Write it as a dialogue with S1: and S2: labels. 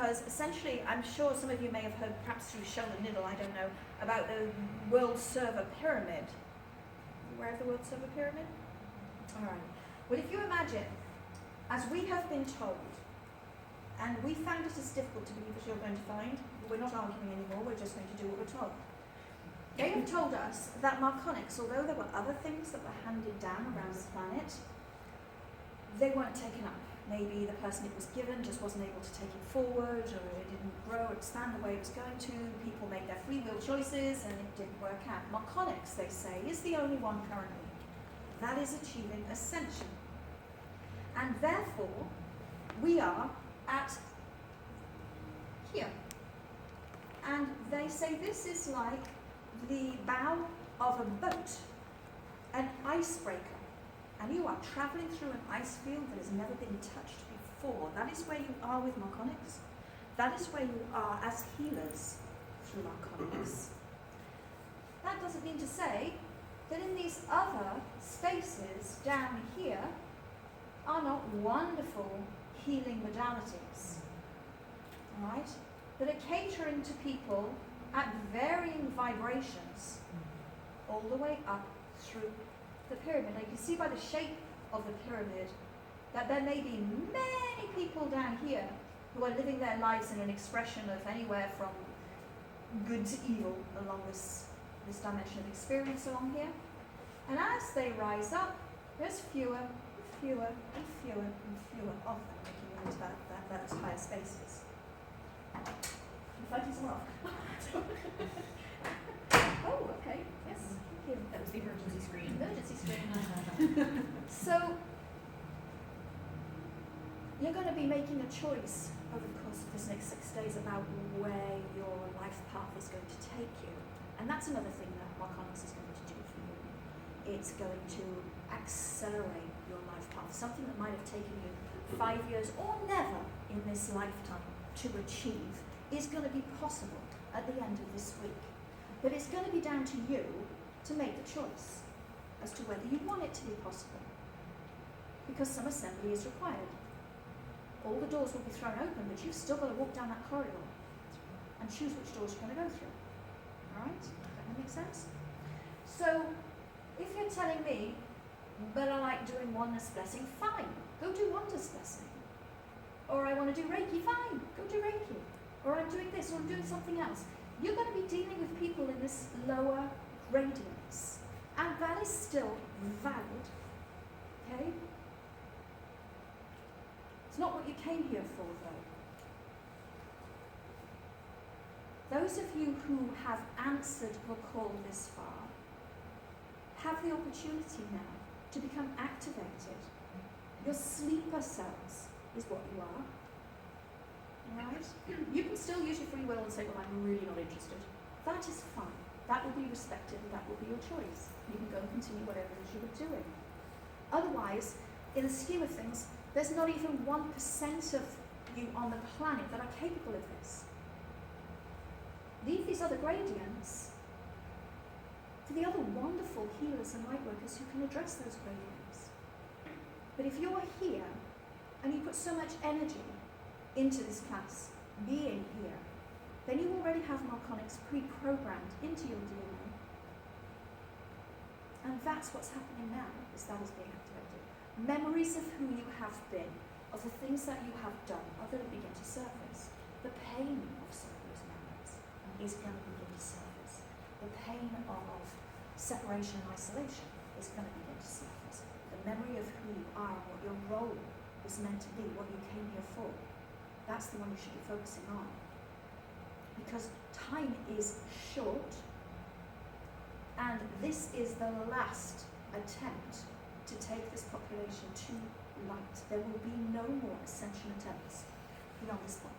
S1: because essentially, I'm sure some of you may have heard, perhaps through Sheldon Niddle, I don't know, about the world server pyramid. Aware of the world server pyramid? All right. Well, if you imagine, as we have been told, and we found it as difficult to believe as you're going to find, we're not arguing anymore, we're just going to do what we're told. They have told us that Marconics, although there were other things that were handed down around the planet, they weren't taken up. Maybe the person it was given just wasn't able to take it forward, or it didn't grow or expand the way it was going to. People made their free will choices and it didn't work out. Marconics, they say, is the only one currently that is achieving ascension. And therefore, we are at here. And they say this is like the bow of a boat, an icebreaker. And you are traveling through an ice field that has never been touched before. That is where you are with Marconics. That is where you are as healers through Marconics. That doesn't mean to say that in these other spaces down here are not wonderful healing modalities, right? That are catering to people at varying vibrations all the way up through the pyramid. Now you can see by the shape of the pyramid that there may be many people down here who are living their lives in an expression of anywhere from good to evil along this dimension of experience along here. And as they rise up, there's fewer and fewer and fewer and fewer of them making it into those higher spaces. I'm fighting someone off. Oh, okay, yes, thank you.
S2: That was the emergency screen.
S1: Emergency screen. So, you're going to be making a choice over the course of this next 6 days about where your life path is going to take you. And that's another thing that Marconics is going to do for you. It's going to accelerate your life path. Something that might have taken you 5 years or never in this lifetime to achieve is going to be possible at the end of this week. But it's going to be down to you to make the choice as to whether you want it to be possible. Because some assembly is required. All the doors will be thrown open, but you've still got to walk down that corridor and choose which doors you're going to go through. Alright? Does that make sense? So, if you're telling me, but I like doing oneness blessing, fine. Go do oneness blessing. Or I want to do Reiki, fine. Go do Reiki. Or I'm doing this, or I'm doing something else. You're going to be dealing with people in this lower gradients. And that is still valid. Okay? It's not what you came here for, though. Those of you who have answered the call this far have the opportunity now to become activated. Your sleeper cells is what you are. Alright? You can still use your free will and say, well, I'm really not interested. That is fine. That will be respected and that will be your choice. You can go and continue whatever it is you were doing. Otherwise, in the scheme of things, there's not even 1% of you on the planet that are capable of this. Leave these other gradients for the other wonderful healers and light workers who can address those gradients. But if you're here and you put so much energy into this class, being here, then you already have Marconics pre-programmed into your DNA. And that's what's happening now, is that is being activated. Memories of who you have been, of the things that you have done, are going to begin to surface. The pain of some of those memories is going to begin to surface. The pain of separation and isolation is going to begin to surface. The memory of who you are, what your role was meant to be, what you came here for. That's the one you should be focusing on. Because time is short, and this is the last attempt to take this population to light. There will be no more ascension attempts beyond this point.